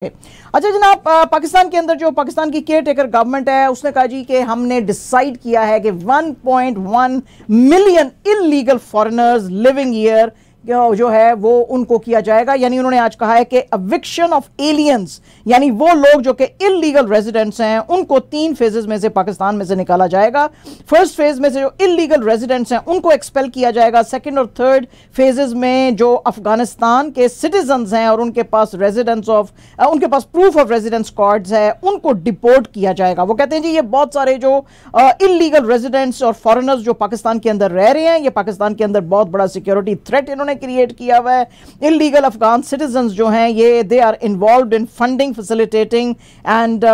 अच्छा जनाब, पाकिस्तान के अंदर जो पाकिस्तान की केयर टेकर गवर्नमेंट है उसने कहा जी कि हमने डिसाइड किया है कि 1.1 million illegal foreigners living here जो है वो उनको किया जाएगा। यानी उन्होंने आज कहा है कि एविक्शन ऑफ एलियंस, यानी वो लोग जो कि इलीगल रेजिडेंट्स हैं उनको 3 फेजेस में से पाकिस्तान में से निकाला जाएगा। फर्स्ट फेज में से जो इलीगल रेजिडेंट्स हैं उनको एक्सपेल किया जाएगा। सेकंड और थर्ड फेजेस में जो अफगानिस्तान के सिटीजन्स हैं और उनके पास उनके पास प्रूफ ऑफ रेजिडेंस कार्ड्स है उनको डिपोर्ट किया जाएगा। वो कहते हैं जी ये बहुत सारे जो इलीगल रेजिडेंट्स और फॉरेनर्स जो पाकिस्तान के अंदर रह रहे हैं, ये पाकिस्तान के अंदर बहुत बड़ा सिक्योरिटी थ्रेट इन्होंने क्रिएट किया हुआ है। इलीगल अफगान सिटीजन्स जो हैं ये they are involved in funding, facilitating and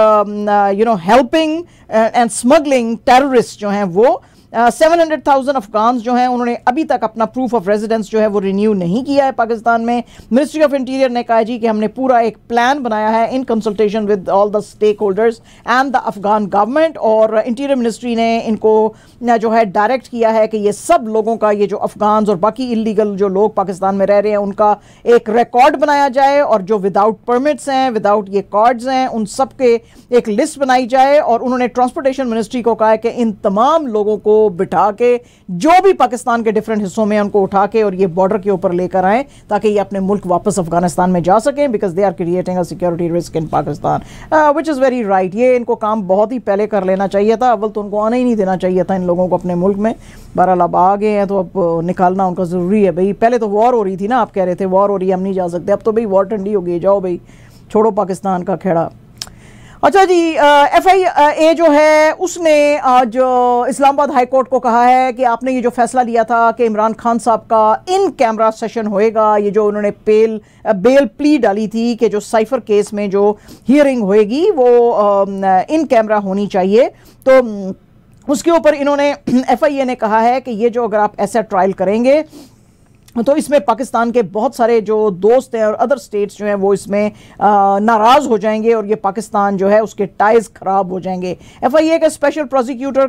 helping and smuggling terrorist जो हैं वो 700,000 अफगान जो हैं उन्होंने अभी तक अपना प्रूफ ऑफ रेजिडेंस जो है वो रिन्यू नहीं किया है पाकिस्तान में। मिनिस्ट्री ऑफ इंटीरियर ने कहा जी कि हमने पूरा एक प्लान बनाया है in consultation with all the stakeholders and the Afghan government, और इंटीरियर मिनिस्ट्री ने इनको जो है डायरेक्ट किया है कि ये सब लोगों का, ये जो अफगान और बाकी इलीगल जो लोग पाकिस्तान में रह रहे हैं उनका एक रिकॉर्ड बनाया जाए, और जो विदाउट परमिट्स हैं, विदाउट ये कार्ड्स हैं, उन सब के एक लिस्ट बनाई जाए। और उन्होंने ट्रांसपोर्टेशन मिनिस्ट्री को कहा है कि इन तमाम लोगों को बिठा के जो भी पाकिस्तान के डिफरेंट हिस्सों में उनको उठा के और ये बॉर्डर के ऊपर लेकर आए ताकि ये अपने मुल्क वापस अफगानिस्तान में जा सकें, because they are creating a security risk in Pakistan, which is very right. ये इनको काम बहुत ही पहले कर लेना चाहिए था, अव्वल तो उनको आने ही नहीं देना चाहिए था इन लोगों को अपने मुल्क में। बहरहाल अब आ गए हैं तो अब निकालना उनका ज़रूरी है भाई। पहले तो वॉर हो रही थी ना, आप कह रहे थे वॉर हो रही है हम नहीं जा सकते, अब तो भाई वॉर ठंडी हो गई, जाओ भाई छोड़ो पाकिस्तान का खेड़ा। अच्छा जी, FIA जो है उसने आज इस्लामाबाद हाई कोर्ट को कहा है कि आपने ये जो फैसला लिया था कि इमरान खान साहब का इन कैमरा सेशन होएगा, ये जो उन्होंने बेल प्ली डाली थी कि जो साइफर केस में जो हियरिंग होएगी वो इन कैमरा होनी चाहिए, तो उसके ऊपर इन्होंने FIA ने कहा है कि ये जो अगर आप ऐसा ट्रायल करेंगे तो इसमें पाकिस्तान के बहुत सारे जो दोस्त हैं और अदर स्टेट्स जो हैं वो इसमें नाराज़ हो जाएंगे और ये पाकिस्तान जो है उसके टाइज ख़राब हो जाएंगे। FIA के स्पेशल प्रोसिक्यूटर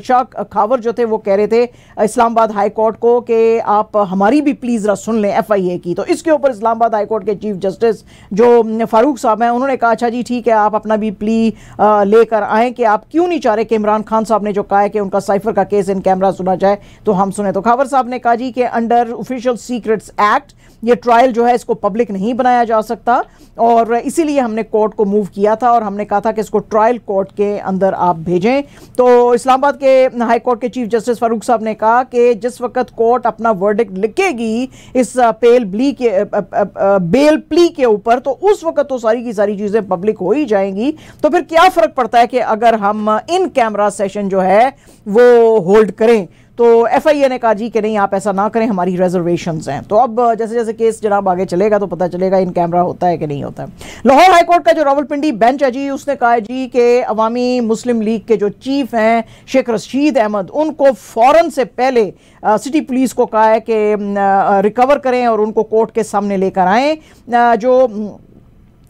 शाह खावर जो थे वो कह रहे थे इस्लामाबाद हाई कोर्ट को कि आप हमारी भी प्लीज़ ज़रा सुन लें FIA की। तो इसके ऊपर इस्लामाबाद हाई कोर्ट के चीफ जस्टिस जो फारूक साहब हैं उन्होंने कहा अच्छा जी ठीक है, आप अपना भी प्ली लेकर आएँ कि आप क्यों नहीं चाह रहे कि इमरान खान साहब ने जो कहा है कि उनका साइफर का केस इन कैमरा सुना जाए तो हम सुने। तो खावर साहब ने कहा जी कि अंडर ऑफिशियल सीक्रेट्स एक्ट ये ट्रायल जो है इसको पब्लिक नहीं बनाया जा सकता, और इसीलिए हमने कोर्ट को मूव किया था और हमने कहा था कि इसको ट्रायल कोर्ट के अंदर आप भेजें। तो इस्लामाबाद के हाई कोर्ट के चीफ जस्टिस फारूक साहब ने कहा कि जिस वक्त कोर्ट अपना वर्डिक्ट लिखेगी इस बेल प्ली के ऊपर तो उस वक्त तो सारी की सारी चीज़ें पब्लिक हो ही जाएंगी, तो फिर क्या फ़र्क पड़ता है कि अगर हम इन कैमरा सेशन जो है वो होल्ड करें। तो FIA ने कहा जी कि नहीं आप ऐसा ना करें, हमारी रिजर्वेशंस हैं। तो अब जैसे जैसे केस जनाब आगे चलेगा तो पता चलेगा इन कैमरा होता है कि नहीं होता है। लाहौर हाई कोर्ट का जो रावलपिंडी बेंच है जी उसने कहा जी कि अवामी मुस्लिम लीग के जो चीफ हैं शेख रशीद अहमद उनको फ़ौरन से पहले सिटी पुलिस को कहा है कि रिकवर करें और उनको कोर्ट के सामने लेकर आएँ। जो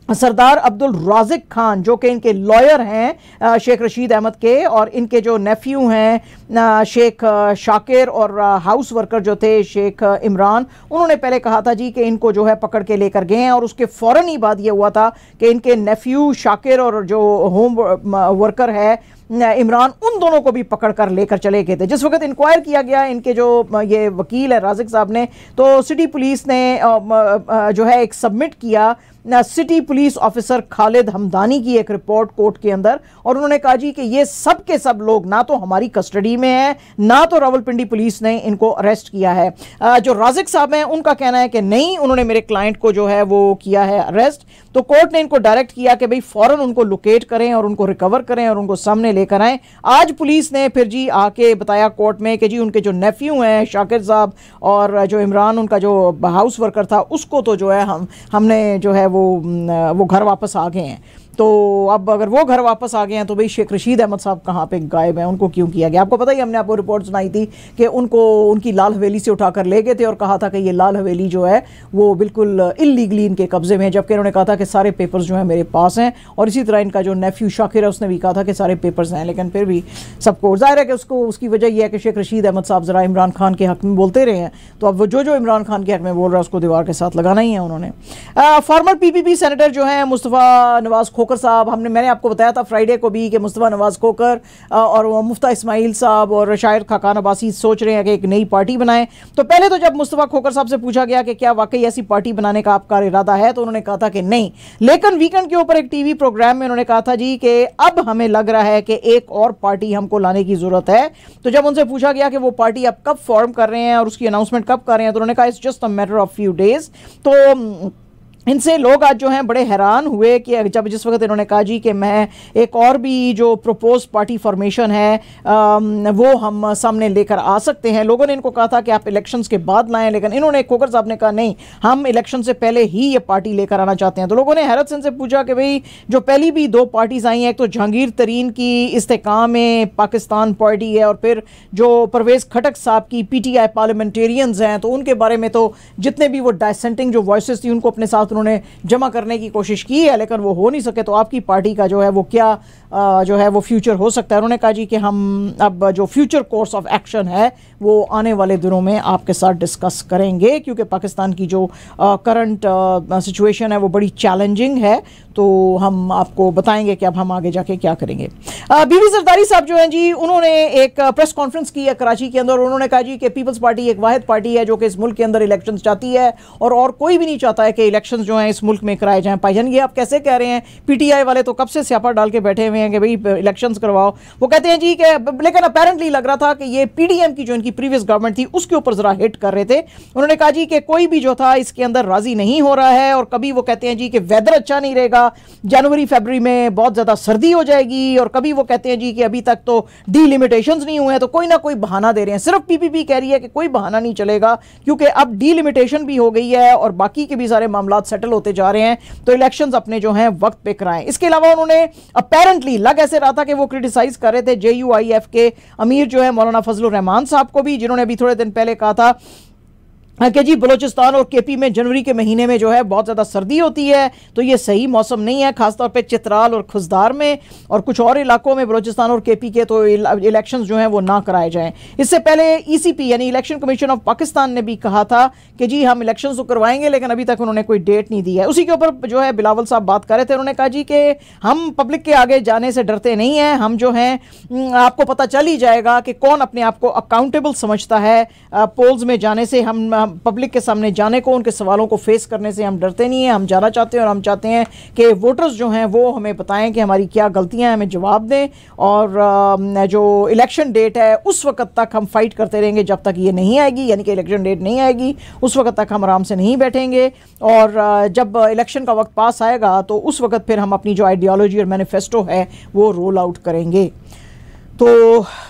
सरदार अब्दुल राजिक खान जो कि इनके लॉयर हैं शेख रशीद अहमद के, और इनके जो नेफ्यू हैं शेख शाकिर और हाउस वर्कर जो थे शेख इमरान, उन्होंने पहले कहा था जी कि इनको जो है पकड़ के लेकर गए हैं, और उसके फ़ौरन ही बाद ये हुआ था कि इनके नेफ्यू शाकिर और जो होम वर्कर है इमरान उन दोनों को भी पकड़ कर लेकर चले गए थे। जिस वक्त इंक्वायर किया गया इनके जो ये वकील है राजिक साहब ने, तो सिटी पुलिस ने जो है एक सबमिट किया city police officer Khalid Hamdani की एक रिपोर्ट कोर्ट के अंदर, और उन्होंने कहा जी कि ये सब के सब लोग ना तो हमारी कस्टडी में हैं ना तो रावलपिंडी पुलिस ने इनको अरेस्ट किया है। जो राजिक साहब हैं उनका कहना है कि नहीं, उन्होंने मेरे क्लाइंट को जो है वो किया है अरेस्ट। तो कोर्ट ने इनको डायरेक्ट किया कि भाई फ़ौरन उनको लोकेट करें और उनको रिकवर करें और उनको सामने लेकर आएँ। आज पुलिस ने फिर जी आके बताया कोर्ट में कि जी उनके जो नेफ्यू हैं शाकिर साहब और जो इमरान उनका जो हाउस वर्कर था उसको तो जो है हमने जो है वो घर वापस आ गए हैं। तो अब अगर वो घर वापस आ गए हैं तो भाई शेख रशीद अहमद साहब कहाँ पे गायब हैं, उनको क्यों किया गया? आपको पता ही, हमने आपको रिपोर्ट सुनाई थी कि उनको उनकी लाल हवेली से उठाकर ले गए थे और कहा था कि ये लाल हवेली जो है वो बिल्कुल इल्लीगली इनके कब्जे में है, जबकि उन्होंने कहा था कि सारे पेपर्स जो है मेरे पास हैं। और इसी तरह इनका जो नेफ्यू शाकिर है उसने भी कहा था कि सारे पेपर्स हैं, लेकिन फिर भी सबको जाहिर है कि उसकी वजह यह है कि शेख रशीद अहमद साहब ज़रा इमरान खान के हक में बोलते रहे हैं, तो अब वो जो इमरान खान के हक में बोल रहा है उसको दीवार के साथ लगाना ही है उन्होंने। फॉर्मर पीपीपी सेनेटर जो हैं मुस्तफ़ा नवाज़ खोखर साहब, मैंने आपको बताया था फ्राइडे को भी कि मुस्तफ़ा नवाज़ खोखर और मुफ्ता इस्माइल साहब और शायर खाकान अब्बासी सोच रहे हैं कि एक नई पार्टी बनाएं। तो पहले तो जब मुस्तफ़ा खोखर साहब से पूछा गया कि क्या वाकई ऐसी पार्टी बनाने का आपका इरादा है, तो उन्होंने कहा था कि नहीं, लेकिन वीकेंड के ऊपर एक टीवी प्रोग्राम में उन्होंने कहा था जी कि अब हमें लग रहा है कि एक और पार्टी हमको लाने की ज़रूरत है। तो जब उनसे पूछा गया कि वो पार्टी आप कब फॉर्म कर रहे हैं और उसकी अनाउंसमेंट कब कर रहे हैं, तो उन्होंने कहा it's just a matter of few days. तो इनसे लोग आज जो हैं बड़े हैरान हुए कि जब जिस वक्त इन्होंने कहा जी कि मैं एक और भी जो प्रपोज पार्टी फॉर्मेशन है वो हम सामने लेकर आ सकते हैं। लोगों ने इनको कहा था कि आप इलेक्शंस के बाद लाएं, लेकिन इन्होंने, खोखर साहब ने कहा नहीं, हम इलेक्शन से पहले ही ये पार्टी लेकर आना चाहते हैं। तो लोगों ने हैरत से पूछा कि भाई जो पहली भी दो पार्टीज आई हैं, एक तो जहांगीर तरीन की इस्तेकाम में पाकिस्तान पार्टी है और फिर जो परवेज़ खटक साहब की PTI पार्लियामेंटेरियंस हैं, तो उनके बारे में तो जितने भी वो डाइसेंटिंग जो वॉइसेस थी उनको अपने साथ उन्होंने जमा करने की कोशिश की है, लेकिन वो हो नहीं सके। तो आपकी पार्टी का जो है वो क्या जो है वो फ्यूचर हो सकता है? उन्होंने कहा जी कि हम अब जो फ्यूचर कोर्स ऑफ एक्शन है वो आने वाले दिनों में आपके साथ डिस्कस करेंगे, क्योंकि पाकिस्तान की जो करंट सिचुएशन है वो बड़ी चैलेंजिंग है। तो हम आपको बताएंगे कि अब हम आगे जाके क्या करेंगे। बीवी जरदारी साहब जो हैं जी, उन्होंने एक प्रेस कॉन्फ्रेंस की है कराची के अंदर। उन्होंने कहा जी कि पीपल्स पार्टी एक वाहिद पार्टी है जो कि इस मुल्क के अंदर इलेक्शंस चाहती है और कोई भी नहीं चाहता है कि इलेक्शंस जो हैं इस मुल्क में कराए जाएं। भाईजान ये आप कैसे कह रहे हैं? PTI वाले तो कब से स्यापा डाल के बैठे हुए हैं कि भाई इलेक्शंस करवाओ। वो कहते हैं जी कि, लेकिन अपेरेंटली लग रहा था कि ये PDM की जो इनकी प्रीवियस गवर्नमेंट थी उसके ऊपर जरा हिट कर रहे थे। उन्होंने कहा जी कि कोई भी जो था इसके अंदर राजी नहीं हो रहा है, और कभी वो कहते हैं जी कि वेदर अच्छा नहीं रहेगा, जनवरी फरवरी में बहुत ज़्यादा सर्दी हो जाएगी, और कभी वो कहते हैं जी कि अभी तक तो डीलिमिटेशंस नहीं हुए हैं। तो कोई ना कोई बहाना दे रहे हैं। सिर्फ PPP कह रही है कि कोई बहाना नहीं चलेगा, क्योंकि अब डीलिमिटेशन भी हो गई है और बाकी के भी सारे मामला सेटल होते जा रहे हैं, तो इलेक्शंस अपने जो हैं वक्त पे कराएं। इसके अलावा उन्होंने अपेरेंटली लग ऐसे रहा था कि वो क्रिटिसाइज कर रहे थे JUIF के अमीर जो है मौलाना फजलुर रहमान साहब को भी, जिन्होंने अभी थोड़े दिन पहले कहा था कि जी बलूचिस्तान और KP में जनवरी के महीने में जो है बहुत ज़्यादा सर्दी होती है, तो ये सही मौसम नहीं है, खासतौर पे चित्राल और खुजदार में और कुछ और इलाकों में बलूचिस्तान और KP के तो इलेक्शंस जो हैं वो ना कराए जाएं। इससे पहले ECP यानी इलेक्शन कमीशन ऑफ पाकिस्तान ने भी कहा था कि जी हम इलेक्शंस तो करवाएंगे, लेकिन अभी तक उन्होंने कोई डेट नहीं दी है। उसी के ऊपर जो है बिलावल साहब बात कर रहे थे। उन्होंने कहा जी कि हम पब्लिक के आगे जाने से डरते नहीं हैं, हम जो हैं आपको पता चल ही जाएगा कि कौन अपने आप को अकाउंटेबल समझता है। पोल्स में जाने से हम पब्लिक के सामने जाने को, उनके सवालों को फेस करने से हम डरते नहीं हैं, हम जाना चाहते हैं और हम चाहते हैं कि वोटर्स जो हैं वो हमें बताएं कि हमारी क्या गलतियां हैं, हमें जवाब दें, और जो इलेक्शन डेट है उस वक्त तक हम फाइट करते रहेंगे जब तक ये नहीं आएगी, यानी कि इलेक्शन डेट नहीं आएगी उस वक्त तक हम आराम से नहीं बैठेंगे, और जब इलेक्शन का वक्त पास आएगा तो उस वक्त फिर हम अपनी जो आइडियोलॉजी और मैनिफेस्टो है वो रोल आउट करेंगे। तो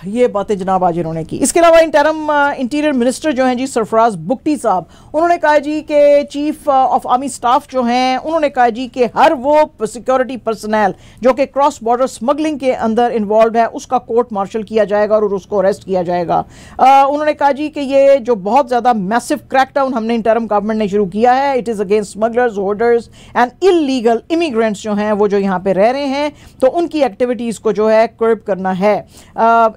ये बातें जनाब आज इन्होंने की। इसके अलावा इंटीरियर मिनिस्टर जो हैं जी सरफराज बुगटी साहब, उन्होंने कहा जी कि चीफ ऑफ आर्मी स्टाफ जो हैं उन्होंने कहा जी कि हर वो सिक्योरिटी पर्सनल जो कि क्रॉस बॉर्डर स्मगलिंग के अंदर इन्वॉल्व है उसका कोर्ट मार्शल किया जाएगा और उसको अरेस्ट किया जाएगा। उन्होंने कहा जी कि ये जो बहुत ज़्यादा मैसिव क्रैकडाउन हमने इंटरिम गवर्नमेंट ने शुरू किया है, it is against smugglers, hoarders and illegal immigrants जो हैं वो जो यहाँ पे रह रहे हैं, तो उनकी एक्टिविटीज़ को जो है कर्ब करना है।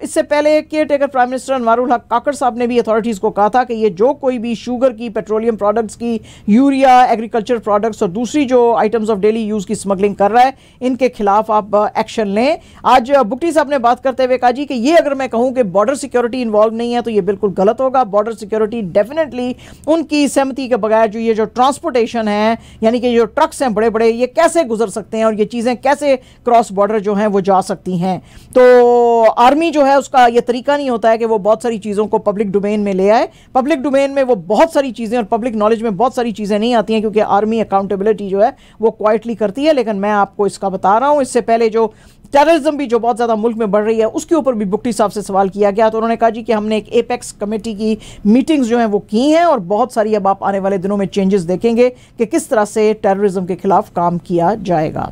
इससे पहले care taker prime minister Anwarul हक काकड़ साहब ने भी अथॉरिटीज़ को कहा था कि ये जो कोई भी शुगर की, पेट्रोलियम प्रोडक्ट्स की, यूरिया, एग्रीकल्चर प्रोडक्ट्स और दूसरी जो आइटम्स ऑफ डेली यूज़ की स्मगलिंग कर रहा है, इनके खिलाफ आप एक्शन लें। आज बुगटी साहब ने बात करते हुए कहा जी कि ये अगर मैं कहूँ कि बॉर्डर सिक्योरिटी इन्वॉल्व नहीं है तो ये बिल्कुल गलत होगा। बॉर्डर सिक्योरिटी डेफिनेटली उनकी सहमति के बगैर जो ये जो ट्रांसपोर्टेशन है, यानी कि जो ट्रक्स हैं बड़े बड़े, ये कैसे गुजर सकते हैं और ये चीज़ें कैसे क्रॉस बॉर्डर जो हैं वो जा सकती हैं। तो आर्मी जो है उसका ये तरीका नहीं होता है कि वो बहुत सारी चीज़ों को पब्लिक डोमेन में ले आए। पब्लिक डोमेन में वो बहुत सारी चीज़ें और पब्लिक नॉलेज में बहुत सारी चीज़ें नहीं आती हैं, क्योंकि आर्मी अकाउंटेबिलिटी जो है वो क्वाइटली करती है। लेकिन मैं आपको इसका बता रहा हूँ, इससे पहले जो टेररिज्म भी जो बहुत ज़्यादा मुल्क में बढ़ रही है उसके ऊपर भी बुगटी साहब से सवाल किया गया, तो उन्होंने कहा जी कि हमने एक एपेक्स कमेटी की मीटिंग्स जो हैं वो की हैं और बहुत सारी अब आप आने वाले दिनों में चेंजेस देखेंगे कि किस तरह से टेररिज्म के खिलाफ काम किया जाएगा।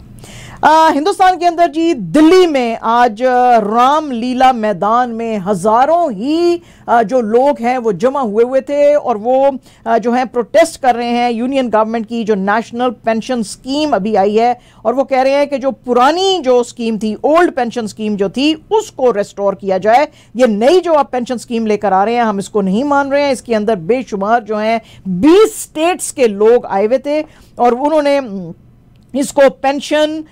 हिंदुस्तान के अंदर जी दिल्ली में आज रामलीला मैदान में हजारों ही जो लोग हैं वो जमा हुए थे और वो जो है प्रोटेस्ट कर रहे हैं यूनियन गवर्नमेंट की जो नेशनल पेंशन स्कीम अभी आई है और वो कह रहे हैं कि जो पुरानी जो स्कीम थी, ओल्ड पेंशन स्कीम जो थी, उसको रेस्टोर किया जाए। ये नई जो आप पेंशन स्कीम लेकर आ रहे हैं हम इसको नहीं मान रहे हैं। इसके अंदर बेशुमार जो है 20 स्टेट्स के लोग आए हुए थे और उन्होंने इसको पेंशन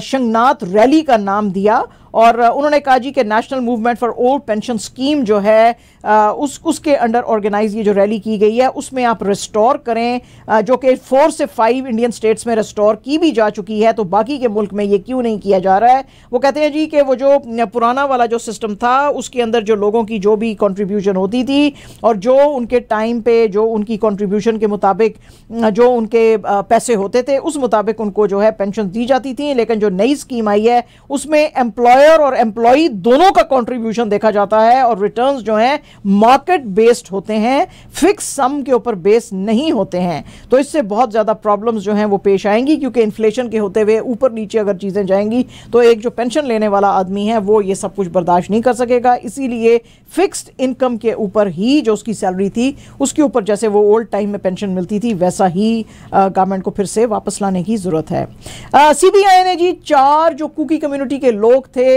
शंगनाथ रैली का नाम दिया और उन्होंने कहा जी कि national movement for old pension scheme जो है उसके अंडर ऑर्गेनाइज ये जो रैली की गई है उसमें आप रिस्टोर करें, जो कि 4 से 5 इंडियन स्टेट्स में रिस्टोर की भी जा चुकी है, तो बाकी के मुल्क में ये क्यों नहीं किया जा रहा है। वो कहते हैं जी कि वो जो पुराना वाला जो सिस्टम था उसके अंदर जो लोगों की जो भी कंट्रीब्यूशन होती थी और जो उनके टाइम पे जो उनकी कंट्रीब्यूशन के मुताबिक जो उनके पैसे होते थे उस मुताबिक उनको जो है पेंशन दी जाती थी, लेकिन जो नई स्कीम आई है उसमें एम्प्लॉयर और एम्प्लॉई दोनों का कंट्रीब्यूशन देखा जाता है और रिटर्न्स जो हैं मार्केट बेस्ड होते हैं, फिक्स सम के ऊपर बेस नहीं होते हैं। तो इससे बहुत ज़्यादा प्रॉब्लम्स जो हैं वो पेश आएंगी क्योंकि इन्फ्लेशन के होते हुए ऊपर नीचे अगर चीज़ें जाएंगी तो एक जो पेंशन लेने वाला आदमी है वो ये सब कुछ बर्दाश्त नहीं कर सकेगा। इसीलिए फिक्स्ड इनकम के ऊपर ही जो उसकी सैलरी थी उसके ऊपर जैसे वो ओल्ड टाइम में पेंशन मिलती थी वैसा ही गवर्नमेंट को फिर से वापस लाने की ज़रूरत है। CBI ने जी 4 जो कुकी कम्युनिटी के लोग थे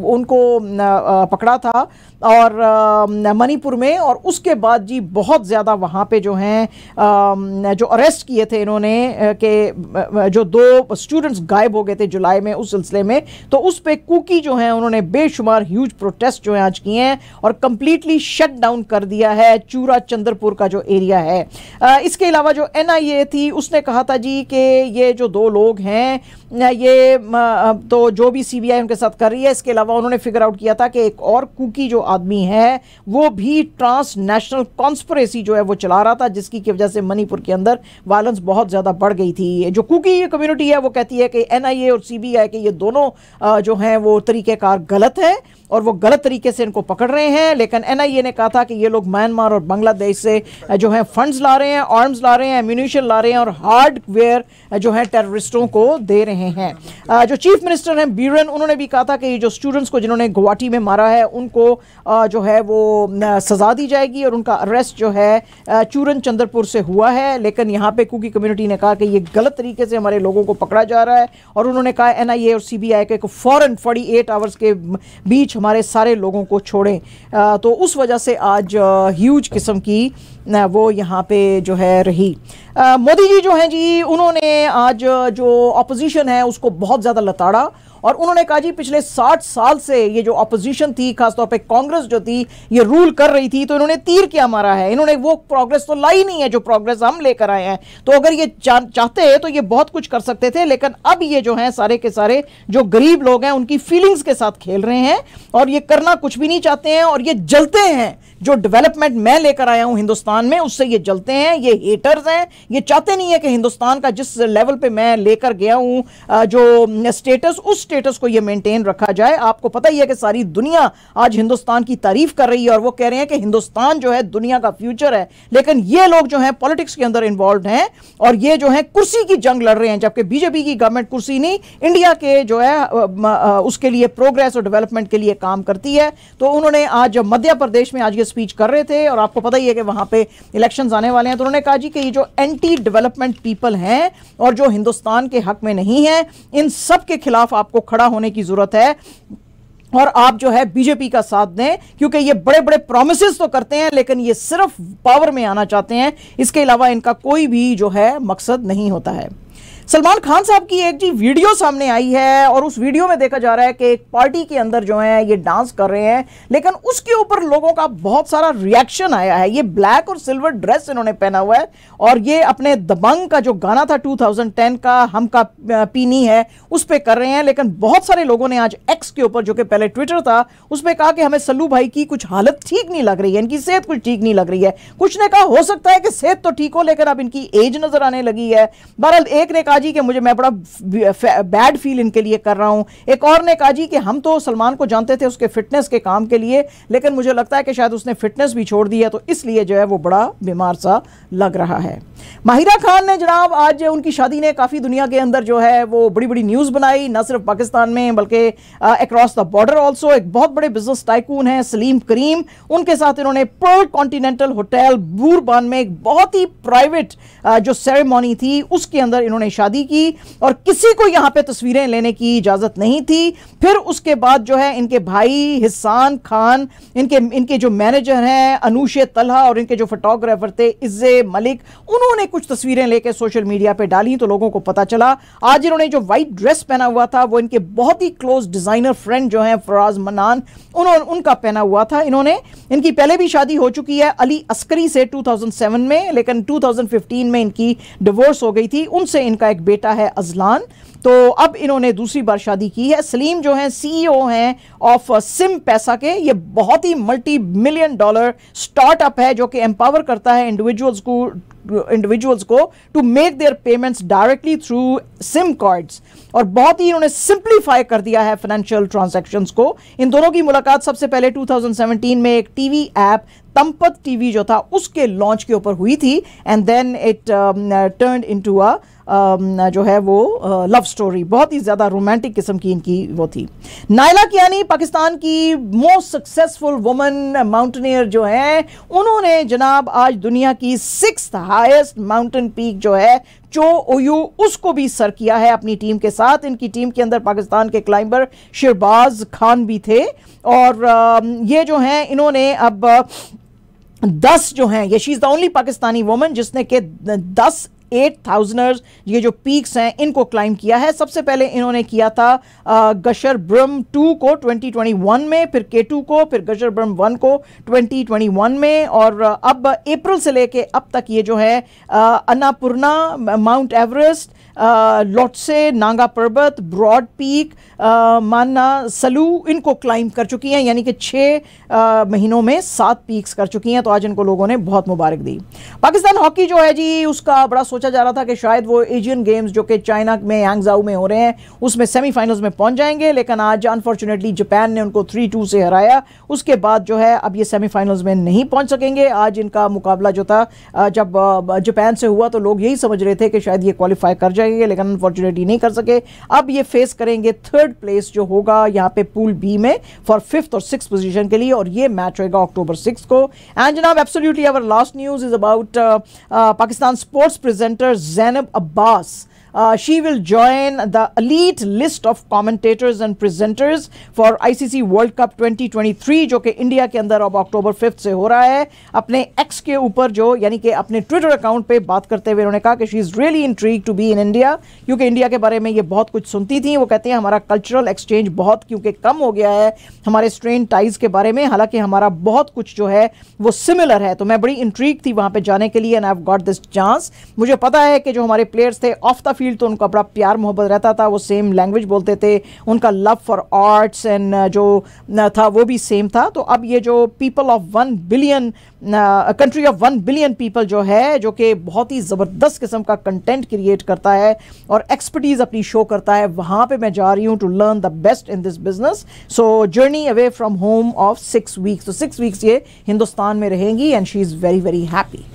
उनको पकड़ा था और मणिपुर में, और उसके बाद जी बहुत ज़्यादा वहाँ पे जो हैं जो अरेस्ट किए थे इन्होंने कि जो 2 स्टूडेंट्स गायब हो गए थे जुलाई में उस सिलसिले में, तो उस पे कुकी जो हैं उन्होंने बेशुमार ह्यूज प्रोटेस्ट जो हैं आज किए हैं और कंप्लीटली शट डाउन कर दिया है चूरा चंद्रपुर का जो एरिया है। इसके अलावा जो NIA थी उसने कहा था जी कि ये जो 2 लोग हैं ये तो जो भी CBI उनके साथ कर रही है, इसके अलावा उन्होंने फिगर आउट किया था कि एक और कुकी जो आदमी है वो भी ट्रांसनेशनल कॉन्स्पिरेसी जो है वो चला रहा था जिसकी की वजह से मणिपुर के अंदर वायलेंस बहुत ज़्यादा बढ़ गई थी। जो कुकी कम्युनिटी है वो कहती है कि NIA और CBI के ये दोनों जो हैं वो तरीक़ेकार गलत है और वो गलत तरीके से इनको पकड़ रहे हैं, लेकिन NIA ने कहा था कि ये लोग म्यांमार और बांग्लादेश से जो है फंड्स ला रहे हैं, आर्म्स ला रहे हैं, एम्यूनिशन ला रहे हैं और हार्डवेयर जो है टेररिस्टों को दे रहे हैं। जो चीफ मिनिस्टर हैं बीरेन उन्होंने भी कहा था कि ये जो स्टूडेंट्स को जिन्होंने गुवाहाटी में मारा है उनको जो है वो सजा दी जाएगी और उनका अरेस्ट जो है चूरन चंद्रपुर से हुआ है, लेकिन यहाँ पे कुकी कम्युनिटी ने कहा कि ये गलत तरीके से हमारे लोगों को पकड़ा जा रहा है और उन्होंने कहा NIA और CBI के फौरन 48 आवर्स के बीच हमारे सारे लोगों को छोड़ें। तो उस वजह से आज ह्यूज किस्म की वो यहाँ पे जो है रही। मोदी जी जो हैं जी उन्होंने आज जो अपोजिशन है उसको बहुत ज़्यादा लताड़ा और उन्होंने कहा जी पिछले 60 साल से ये जो अपोजिशन थी खासतौर पे कांग्रेस जो थी ये रूल कर रही थी, तो इन्होंने तीर क्या मारा है, इन्होंने वो प्रोग्रेस तो लाई नहीं है जो प्रोग्रेस हम लेकर आए हैं। तो अगर ये चाहते तो ये बहुत कुछ कर सकते थे, लेकिन अब ये जो हैं सारे के सारे जो गरीब लोग हैं उनकी फीलिंग्स के साथ खेल रहे हैं और ये करना कुछ भी नहीं चाहते हैं और ये जलते हैं। जो डेवलपमेंट मैं लेकर आया हूं हिंदुस्तान में उससे ये जलते हैं, ये हेटर्स हैं, ये चाहते नहीं है कि हिंदुस्तान का जिस लेवल पे मैं लेकर गया हूं जो स्टेटस उस स्टेटस को ये मेंटेन रखा जाए। आपको पता ही है कि सारी दुनिया आज हिंदुस्तान की तारीफ कर रही है और वो कह रहे हैं कि हिंदुस्तान जो है दुनिया का फ्यूचर है, लेकिन ये लोग जो हैं पॉलिटिक्स के अंदर इन्वॉल्व हैं और ये जो है कुर्सी की जंग लड़ रहे हैं, जबकि बीजेपी की गवर्नमेंट कुर्सी नहीं इंडिया के जो है उसके लिए प्रोग्रेस और डेवलपमेंट के लिए काम करती है। तो उन्होंने आज मध्य प्रदेश में आज ये स्पीच कर रहे थे और आपको पता ही है कि वहां पे इलेक्शंस आने वाले हैं, तो उन्होंने कहा जी कि ये जो एंटी डेवलपमेंट पीपल हैं और जो हिंदुस्तान के हक में नहीं है इन सब के खिलाफ आपको खड़ा होने की जरूरत है और आप जो है बीजेपी का साथ दें, क्योंकि ये बड़े बड़े प्रॉमिसेस तो करते हैं लेकिन ये सिर्फ पावर में आना चाहते हैं, इसके अलावा इनका कोई भी जो है मकसद नहीं होता है। सलमान खान साहब की एक जी वीडियो सामने आई है और उस वीडियो में देखा जा रहा है कि एक पार्टी के अंदर जो है ये डांस कर रहे हैं, लेकिन उसके ऊपर लोगों का बहुत सारा रिएक्शन आया है। ये ब्लैक और सिल्वर ड्रेस इन्होंने पहना हुआ है और ये अपने दबंग का जो गाना था 2010 का हम का पीनी है उस पर कर रहे हैं, लेकिन बहुत सारे लोगों ने आज एक्स के ऊपर जो कि पहले ट्विटर था उस पर कहा कि हमें सल्लू भाई की कुछ हालत ठीक नहीं लग रही है, इनकी सेहत कुछ ठीक नहीं लग रही है। कुछ ने कहा हो सकता है कि सेहत तो ठीक हो लेकिन अब इनकी एज नजर आने लगी है। बहरहाल एक ने कहा कहा जी कि मैं बड़ा बैड फील इनके लिए कर रहा हूं। एक और ने कहा जी कि हम तो सलमान को जानते थे उसके फिटनेस के काम के लिए, लेकिन मुझे लगता है कि शायद उसने फिटनेस भी छोड़ दी है, तो इसलिए जो है वो बड़ा बीमार सा लग रहा है। माहिरा खान ने जनाब आज उनकी शादी ने काफ़ी दुनिया के अंदर जो है वो बड़ी बड़ी न्यूज़ बनाई, ना सिर्फ पाकिस्तान में बल्कि अक्रॉस द बॉर्डर ऑल्सो। एक बहुत बड़े बिजनेस टाइकून हैं सलीम करीम, उनके साथ इन्होंने पर्ल कॉन्टिनेंटल होटल बूरबान में एक बहुत ही प्राइवेट जो सेरेमनी थी उसके अंदर इन्होंने शादी की और किसी को यहां पे तस्वीरें लेने की इजाज़त नहीं थी। फिर उसके बाद जो है इनके भाई हिसान खान, इनके जो मैनेजर हैं अनूशे तलहा और इनके जो फोटोग्राफर थे इज्जे मलिक, उन्होंने कुछ तस्वीरें लेके सोशल मीडिया पे डाली तो लोगों को पता चला। आज इन्होंने जो व्हाइट ड्रेस पहना हुआ था वो इनके बहुत ही क्लोज डिजाइनर फ्रेंड जो हैं फराज मनान, उनका पहना हुआ था। इनकी पहले भी शादी हो चुकी है अली अस्करी से 2007 में, लेकिन 2015 में इनकी डिवोर्स हो गई थी। उनसे इनका एक बेटा है अजलान, तो अब इन्होंने दूसरी बार शादी की है। सलीम जो हैं सीईओ हैं ऑफ सिम पैसा के, ये बहुत ही मल्टी मिलियन डॉलर स्टार्टअप है जो कि एम्पावर करता है इंडिविजुअल्स को to make their payments directly through SIM cards, और बहुत ही इन्होंने सिंप्लीफाई कर दिया है फाइनेंशियल ट्रांजैक्शंस को। इन दोनों की मुलाकात सबसे पहले 2017 में एक टीवी ऐप तंपत टीवी जो था उसके लॉन्च के ऊपर हुई थी, and then it turned into a जो है वो लव स्टोरी। बहुत ही ज़्यादा रोमांटिक किस्म की इनकी वो थी। नायला कियानी पाकिस्तान की मोस्ट सक्सेसफुल वुमन माउंटेनियर जो है, उन्होंने जनाब आज दुनिया की 6th हाईएस्ट माउंटेन पीक जो है चो ओयू उसको भी सर किया है अपनी टीम के साथ। इनकी टीम के अंदर पाकिस्तान के क्लाइंबर शहबाज खान भी थे, और ये जो हैं इन्होंने अब 10 जो हैं, ये she is the only Pakistani woman जिसने के 10 8000ers ये जो पीक्स हैं इनको क्लाइम किया है। सबसे पहले इन्होंने किया था गशर ब्रह्म 2 को 2021 में, फिर K2 को, फिर गशर ब्रह्म 1 को 2021 में, और अब अप्रैल से लेके अब तक ये जो है अन्नापूर्णा, माउंट एवरेस्ट, लोटसे, नांगा पर्वत, ब्रॉड पीक, माना सलू इनको क्लाइम कर चुकी हैं, यानी कि 6 महीनों में 7 पीक्स कर चुकी हैं। तो आज इनको लोगों ने बहुत मुबारक दी। पाकिस्तान हॉकी जो है जी, उसका बड़ा सोचा जा रहा था कि शायद वो एशियन गेम्स जो कि चाइना में यांगजाऊ में हो रहे हैं उसमें सेमीफाइनल्स में पहुंच जाएंगे, लेकिन आज अनफॉर्चुनेटली जापान ने उनको 3-2 से हराया। उसके बाद जो है अब ये सेमीफाइनल्स में नहीं पहुंच सकेंगे। आज इनका मुकाबला जो था जब जापान से हुआ तो लोग यही समझ रहे थे कि शायद ये क्वालिफाई कर जाएंगे, लेकिन अनफॉर्चुनेटली नहीं कर सके। अब ये फेस करेंगे 3rd प्लेस जो होगा यहाँ पे पूल बी में फॉर 5th और 6th पोजीशन के लिए, और ये मैच होगा अक्टूबर 6 को। एंड जनाब absolutely our last news is about Pakistan sports presenter Zainab Abbas. She will join the elite list of commentators and presenters for ICC World Cup 2023 जो कि इंडिया के अंदर अब अक्टूबर 5 से हो रहा है। अपने एक्स के ऊपर जो यानी कि अपने ट्विटर अकाउंट पे बात करते हुए उन्होंने कहा कि she is really intrigued to be in India, क्योंकि इंडिया के बारे में ये बहुत कुछ सुनती थी। वो कहते हैं हमारा कल्चरल एक्सचेंज बहुत क्योंकि कम हो गया है हमारे स्ट्रेन टाइज के बारे में, हालांकि हमारा बहुत कुछ जो है वो सिमिलर है। तो मैं बड़ी इंट्रीग थी वहाँ पर जाने के लिए, and I have got this chance. मुझे पता है कि जो हमारे प्लेयर्स थे ऑफ द फील्ड तो उनका बड़ा प्यार मोहब्बत रहता था, वो सेम लैंग्वेज बोलते थे, उनका लव फॉर आर्ट्स एंड जो था वो भी सेम था। तो अब ये जो people of 1 billion country of 1 billion people जो है, जो कि बहुत ही ज़बरदस्त किस्म का कंटेंट क्रिएट करता है और एक्सपर्टीज़ अपनी शो करता है, वहाँ पे मैं जा रही हूँ to learn the best in this business. So journey away from home of 6 weeks. तो 6 वीक्स ये हिंदुस्तान में रहेंगी and she is very very happy.